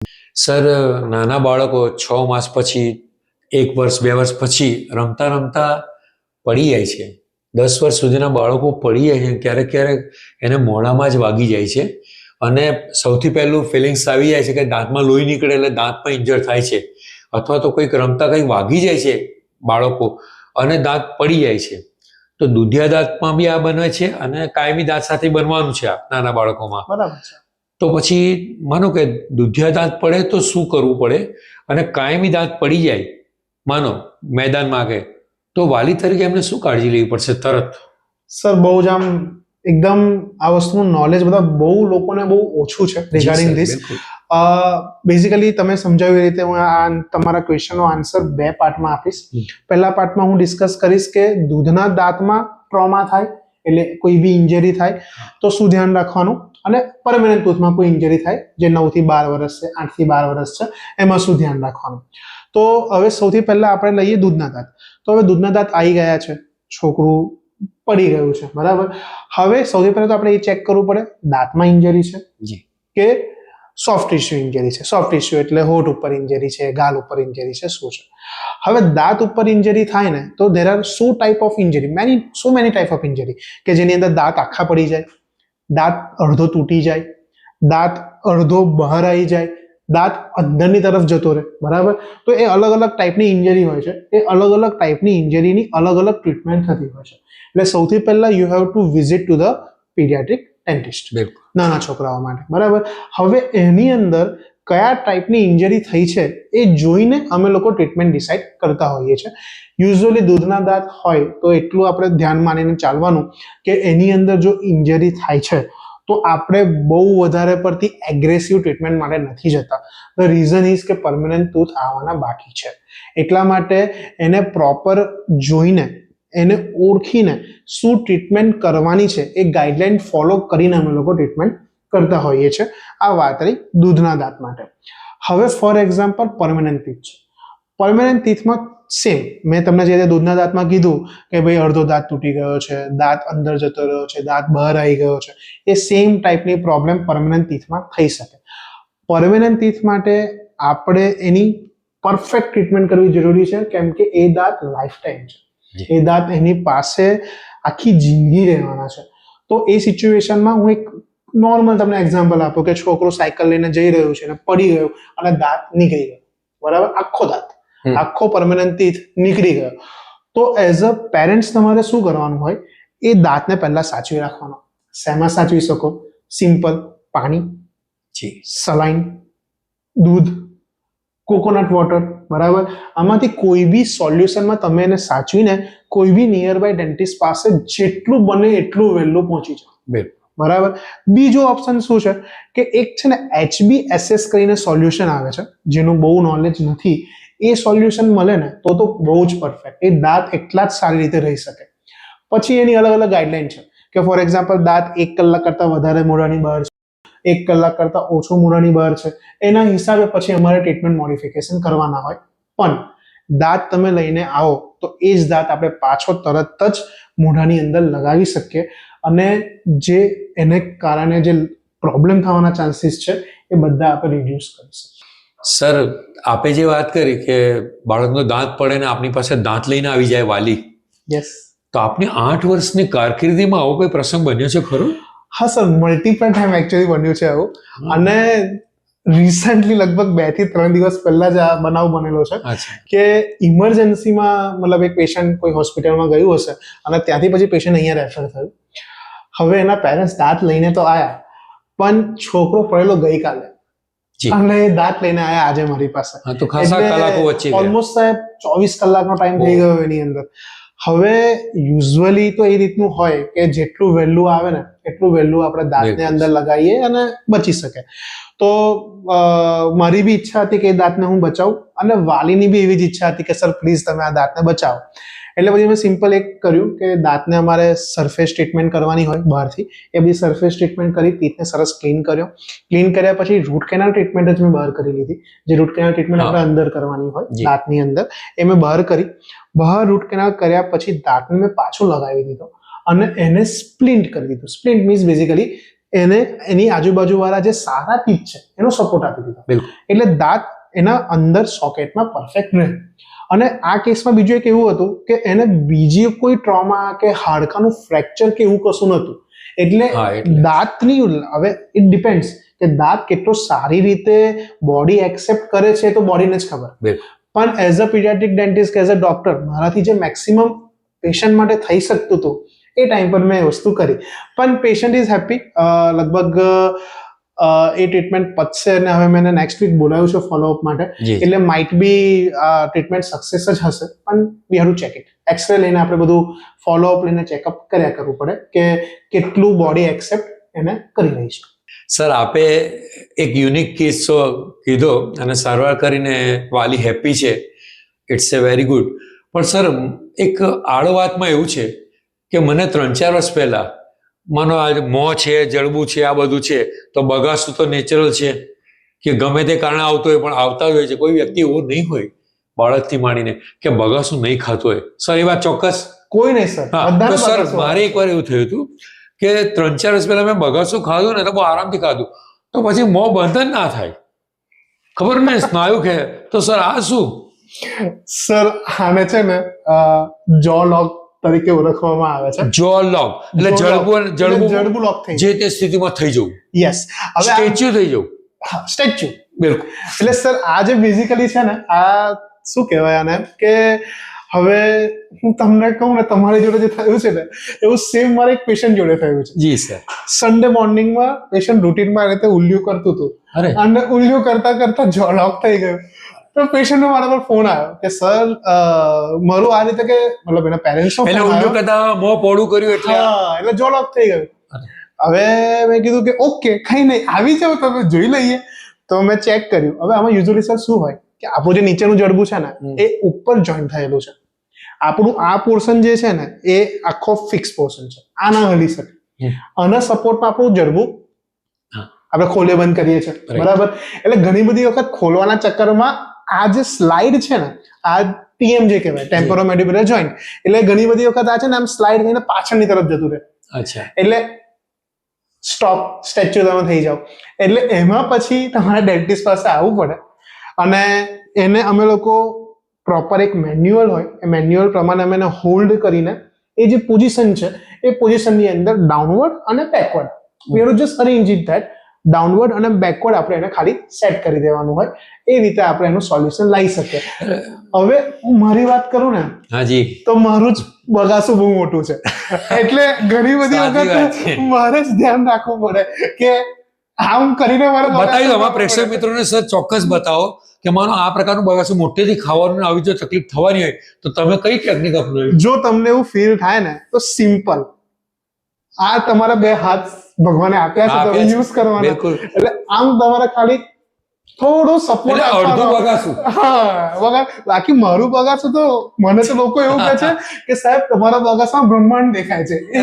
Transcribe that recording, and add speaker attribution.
Speaker 1: Sir, નાના બાળકો 6 માસ પછી, 1 વર્ષ 2 વર્ષ પછી રમતા રમતા પડી જાય છે. 10 વર્ષ સુધીના બાળકો પડી જાય છે, ક્યારેક ક્યારેક એને મોઢામાં જ વાગી જાય છે. અને સૌથી પહેલું ફિલિંગ્સ આવી જાય છે કે દાંતમાં લોહી નીકળે એટલે દાંતમાં ઇન્જર થાય છે, અથવા તો કંઈક રમતા કંઈક વાગી જાય છે બાળકો અને દાંત પડી જાય છે. તો દુધિયા દાંતમાં બી આ બને છે અને કાયમી દાંત સાથે બનવાનું છે આ નાના બાળકોમાં.
Speaker 2: બરાબર છે.
Speaker 1: તો પછી માનો કે દુધિયા દાંત પડે તો શું કરવું પડે, અને કાયમી દાંત પડી જાય માનો મેદાનમાં કે, તો વાલી તરીકે એમને શું કાળજી લેવી પડશે તરત?
Speaker 2: સર બહુ જ આમ એકદમ આ વસ્તુનું નોલેજ બધા બહુ લોકોને બહુ ઓછું છે રિગાર્ડિંગ ધીસ. બેઝિકલી તમે સમજાવી રીતે હું આ તમારા ક્વેશ્ચનનો આન્સર 2 પાર્ટમાં આપીશ. પહેલા પાર્ટમાં હું ડિસ્કસ કરીશ કે દૂધના દાંતમાં ટ્રોમા થાય એટલે કોઈ બી ઇન્જરી થાય તો શું ધ્યાન રાખવાનું, અને પરમેનન્ટ ટૂથમાં કોઈ ઇન્જરી થાય જે 9 થી 12 વર્ષ છે, 8 થી 12 વર્ષ છે, એમાં શું ધ્યાન રાખવાનું. તો હવે સૌથી પહેલા આપણે લઈએ દૂધના દાંત. તો હવે દૂધના દાંત આવી ગયા છે, છોકરું પડી ગયું છે, બરાબર. હવે સૌથી પહેલા તો આપણે એ ચેક કરવું પડે દાંતમાં ઇન્જરી છે કે સોફ્ટ ટિશ્યુ ઇન્જરી છે. સોફ્ટ ટિશ્યુ એટલે હોઠ ઉપર ઇન્જરી છે, ગાલ ઉપર ઇન્જરી છે, શું છે. હવે દાંત ઉપર ઇન્જરી થાય ને તો there are so type of injury, so many type of injury, કે જેની અંદર દાંત આખા પડી જાય, દાંત અડધો તૂટી જાય, દાંત અડધો બહાર આવી જાય, દાંત અંદરની તરફ જતો રહે, બરાબર. તો એ અલગ અલગ ટાઈપની ઇન્જરી હોય છે. એ અલગ અલગ ટાઈપની ઇન્જરીની અલગ અલગ ટ્રીટમેન્ટ થતી હોય છે. એટલે સૌથી પહેલા you have to visit to the paediatric dentist, નાના છોકરાઓ માટે, બરાબર. હવે એની અંદર કયા ટાઈપની ઇન્જરી થઈ છે એ જોઈને અમે લોકો ટ્રીટમેન્ટ ડિસાઇડ કરતા હોઈએ છીએ. યુઝ્યુઅલી દૂધના દાંત હોય તો એટલું આપણે ધ્યાન માનીને ચાલવાનું કે એની અંદર જો ઇન્જરી થાય છે તો આપણે બહુ વધારે પડતી એગ્રેસિવ ટ્રીટમેન્ટ માટે નથી જતા. ધ રીઝન ઇઝ કે પરમેનન્ટ ટૂથ આવવાના બાકી છે. એટલા માટે એને પ્રોપર જોઈને, એને ઓળખીને શું ટ્રીટમેન્ટ કરવાની છે એ ગાઈડલાઈન ફોલો કરીને અમે લોકો ટ્રીટમેન્ટ કરતા હોઈએ છીએ. આ વાત રહી દૂધના દાંત માટે. હવે ફોર એક્ઝામ્પલ પરમેનન્ટ ટીથ છે. પરમેનન્ટ ટીથમાં સેમ મેં તમને જે દૂધના દાંતમાં કીધું કે ભાઈ અડધો દાંત તૂટી ગયો છે, દાંત અંદર જતો રહ્યો છે, દાંત બહાર આવી ગયો છે, એ સેમ ટાઈપની પ્રોબ્લેમ પરમેનન્ટ ટીથમાં થઈ શકે. પરમેનન્ટ ટીથ માટે આપણે એની પરફેક્ટ ટ્રીટમેન્ટ કરવી જરૂરી છે, કેમ કે એ દાંત લાઈફ ટાઈમ છે. એ દાંત એની પાસે આખી જિંદગી રહેવાના છે. તો એ સિચ્યુએશનમાં હું એક નોર્મલ તમને એક્ઝામ્પલ આપું કે છોકરો સાયકલ લઈને જઈ રહ્યું છે અને પડી ગયો અને દાંત નીકળી ગયો, બરાબર. આખો દાંત, આખો પરમેનન્ટ ટીથ નીકળી ગયો. તો એઝ અ પેરેન્ટ્સ તમારે શું કરવાનું હોય, એ દાંતને પહેલા સાચવી રાખવાનો. શેમાં સાચવી શકો? સિમ્પલ પાણી, સલાઈન, દૂધ, કોકોનટ વોટર, બરાબર. આમાંથી કોઈ બી સોલ્યુશનમાં તમે એને સાચવીને કોઈ બી નિયર બાય ડેન્ટિસ્ટ પાસે જેટલું બને એટલું વહેલું પહોંચી જાઓ, બરાબર. બીજો ઓપ્શન શું છે કે એક છે ને HBSS કરીને સોલ્યુશન આવે છે, જેનું બહુ નોલેજ નથી. એ સોલ્યુશન મળે ને તો બહુ જ પરફેક્ટ, એ દાંત એટલા જ સારી રીતે રહી શકે. પછી એની અલગ અલગ ગાઈડલાઈન છે કે ફોર એક્ઝામ્પલ દાંત 1 કલાક કરતા વધારે મોઢાની બહાર છે, 1 કલાક કરતા ઓછું મોઢાની બહાર છે, એના હિસાબે પછી અમારે ટ્રીટમેન્ટ મોડિફિકેશન કરવાના હોય. પણ દાંત તમે લઈને આવો તો એ જ દાંત આપણે પાછો તરત જ મોઢાની અંદર લગાવી શકીએ અને જે એને કારણે જે પ્રોબ્લેમ થવાના ચાન્સીસ છે એ બધા આપણે રિડ્યુસ કરી શકીએ.
Speaker 1: સર, આપે જે વાત કરી કે બાળકનો દાંત પડે ને આપણી પાસે દાંત લઈને આવી જાય વાલી,
Speaker 2: યસ.
Speaker 1: તો આપની 8 વર્ષની કારકિર્દીમાં આવો કોઈ પ્રસંગ બન્યો છે ખરો?
Speaker 2: હા સર, મલ્ટીપલ ટાઈમ એકચ્યુઅલી બન્યું છે આવું. અને રિસન્ટલી લગભગ 2 થી 3 દિવસ પહેલા જ આ બનાવ બનેલો છે કે ઇમરજન્સીમાં મતલબ એક પેશન્ટ કોઈ હોસ્પિટલમાં ગયું હશે અને ત્યાંથી પછી પેશન્ટ અહીંયા રેફર થયું. હવે એના પેરેન્ટ્સ દાંત લઈને તો આયા, પણ છોકરો પડેલો ગઈકાલે અને દાંત લઈને આયા આજે મારી પાસે. ઓલમોસ્ટ સાહેબ 24 કલાકનો ટાઈમ થઈ ગયો એની અંદર. હવે યુઝ્યુઅલી તો એ રીતનું હોય કે જેટલું વહેલું આવે ને એટલું વહેલું આપણે દાંતને અંદર લગાવીએ અને બચી શકે. તો મારી બી ઈચ્છા હતી કે એ દાંતને હું બચાવું અને વાલીની બી એવી જ ઈચ્છા હતી કે સર પ્લીઝ તમે આ દાંતને બચાવો. એટલે પછી મેં સિમ્પલ એક કર્યું કે દાંતને અમારે સરફેસ ટ્રીટમેન્ટ કરવાની હોય બહારથી, એ બધી સરફેસ ટ્રીટમેન્ટ કરી, ટીથને સરસ ક્લીન કર્યો. ક્લીન કર્યા પછી રૂટ કેનાલ ટ્રીટમેન્ટ જ મેં બહાર કરી લીધી. જે રૂટ કેનાલ ટ્રીટમેન્ટ આપણે અંદર કરવાની હોય દાંતની અંદર, એ મેં બહાર કરી. બહાર રૂટ કેનાલ કર્યા પછી દાંતને મેં પાછો લગાવી દીધો અને એને સ્પ્લિન્ટ કરી દીધું. સ્પ્લિન્ટ મીન્સ બેઝિકલી એને એની આજુબાજુવાળા જે સારા ટીથ છે એનો સપોર્ટ આપી દીધો.
Speaker 1: બિલકુલ.
Speaker 2: એટલે દાંત એના અંદર સોકેટમાં પરફેક્ટ રહે. અને આ કેસમાં બીજું એક એવું હતું કે એને બીજી કોઈ ટ્રોમા કે હાડકાનું ફ્રેક્ચર કે એવું કશું નહોતું. એટલે દાંતની હવે ઇટ ડિપેન્ડ્સ કે દાંત કેટલો સારી રીતે બોડી એક્સેપ્ટ કરે છે તો બોડીને જ ખબર. પણ એઝ અ પીડિયાટ્રિક ડેન્ટિસ્ટ કે એઝ અ ડોક્ટર મારાથી જે મેક્સિમમ પેશન્ટ માટે થઈ શકતું હતું એ ટાઈમ પર મેં એ વસ્તુ કરી. પણ પેશન્ટ ઇઝ હેપી. લગભગ એ ટ્રીટમેન્ટ પતશે અને હવે મેં નેક્સ્ટ વીક બોલાવ્યું છે ફોલોઅપ માટે. એટલે માઇટ બી ટ્રીટમેન્ટ સક્સેસ જ હશે. પણ we have to check it. X-ray લઈને આપણે બધું ફોલોઅપ લઈને ચેકઅપ કર્યા કરવું પડે કે કેટલું બોડી એક્સેપ્ટ એને કરી રહી છે.
Speaker 1: સર, આપે એક યુનિક કિસ્સો કીધો અને સારવાર કરીને વાલી હેપી છે. It's a very good. પણ સર, એક આડો વાતમાં એવું છે કે મને 3-4 વર્ષ પહેલા માનો આ મોં છે, જડબું છે, આ બધું છે, તો બગાસું તો નેચરલ છે કે ગમે તે કારણે આવતો હોય પણ આવતા જ હોય છે. કોઈ વ્યક્તિ એવો નહીં હોય બાળકથી માંડીને કે બગાસું નહીં ખાતો હોય. સર, એ વાત ચોક્કસ?
Speaker 2: કોઈ નહીં સર.
Speaker 1: તો સર, મારે એકવાર એવું થયું હતું કે 3-4 વર્ષ પહેલા મેં બગાસું ખાધું ને તો બહુ આરામથી ખાધું, તો પછી મોં બંધ જ ના થાય. ખબર ને, સ્નાયુ કે. તો સર, આ શું?
Speaker 2: સર, આને છે ને જો લોક તરીકે ઓળખવામાં આવે છે.
Speaker 1: જો લોક એટલે જડબું
Speaker 2: લોક થઈ
Speaker 1: જે તે સ્થિતિમાં થઈ જવું.
Speaker 2: યસ. હવે
Speaker 1: સ્ટેચ્યુ થઈ જવું.
Speaker 2: હા, સ્ટેચ્યુ.
Speaker 1: બિલકુલ.
Speaker 2: એટલે સર, આ જે બેઝિકલી છે ને, આ શું કહેવાય આને કે હવે હું તમને કહું ને, તમારી જોડે જે થયું છે ને એવું સેમ મારે એક પેશન્ટ જોડે થયું છે.
Speaker 1: જી સર.
Speaker 2: સન્ડે મોર્નિંગમાં પેશન્ટ રૂટીનમાં રીતે ઉલ્યું કરતું હતું અને ઉલ્યું કરતા કરતા જો લોક થઈ ગયું. તો પેશન્ટનો મારા પર ફોન આવ્યો કે સર મારું આ રીતે કે મતલબ એના પેરેન્ટ્સનો ફોન આવ્યો.
Speaker 1: ઉલ્યું કરતા મોં પોળું કર્યું
Speaker 2: એટલે જો લોક થઈ ગયું. હવે મેં કીધું કે ઓકે, કઈ નહીં, આવી જાવ તમે જોઈ લઈએ. તો મેં ચેક કર્યું. હવે આમાં યુઝ્યુઅલી સર શું હોય કે આપણું જે નીચેનું જડબું છે ને એ ઉપર જોઈન્ટ થયેલું છે. આપણું આ પોર્શન જે છે ને એ આખો ફિક્સ પોર્શન છે, આ ના હલી શકે. આના સપોર્ટમાં આપણું જડબું આપણે ખોલે બંધ કરીએ છીએ, બરાબર. એટલે ઘણી બધી વખત ખોલવાના ચક્કરમાં આ જે સ્લાઇડ છે ને, આ TMJ કહેવાય, ટેમ્પોરોમેન્ડિબ્યુલર જોઈન્ટ. એટલે ઘણી બધી વખત આ છે ને આમ સ્લાઇડ થઈને પાછળની તરફ જતું રહે. એટલે સ્ટોપ, સ્ટેચ્યુ તમે થઈ જાઓ. એટલે એમાં પછી તમારે ડેન્ટિસ્ટ પાસે આવવું પડે અને એને અમે લોકો પ્રોપર એક મેન્યુઅલ હોય, એ મેન્યુઅલ પ્રમાણે અમે એને હોલ્ડ કરીને એ જે પોઝિશન છે એ પોઝિશનની અંદર ડાઉનવર્ડ અને backward, V have two just arrange it that. Downward અને બેકવર્ડ આપણે એને ખાલી સેટ કરી દેવાનું હોય. એ રીતે આપણે એનું સોલ્યુશન લાવી શકીએ. હવે હું મારી વાત કરું ને, હાજી, તો મારું જ બગાસું બહુ મોટું છે. એટલે ઘણી બધી વખત મારે જ ધ્યાન રાખવું પડે કે આમ કરીને મારે
Speaker 1: બતાવી દો. અમારા પ્રેક્ષક મિત્રોને સર ચોક્કસ બતાવો કે માનો આ પ્રકારનું બગાસું મોટેથી ખાવાનું આવી જો તકલીફ થવાની હોય તો તમે કઈ ટેકનિક અપનાવી? જો તમને એવું ફીલ થાય ને તો સિમ્પલ, આ તમારા 2 હાથ ભગવાને આપ્યા છે, તમે યુઝ કરવાના. એટલે આમ તમારે ખાલી થોડું સપોર્ટ આપવાનો. બગાસું, હા, બાકી મારું બગાસું તો મને તો લોકો એવું કહે છે કે સાહેબ તમારા બગાસમાં બ્રહ્માંડ દેખાય છે. એ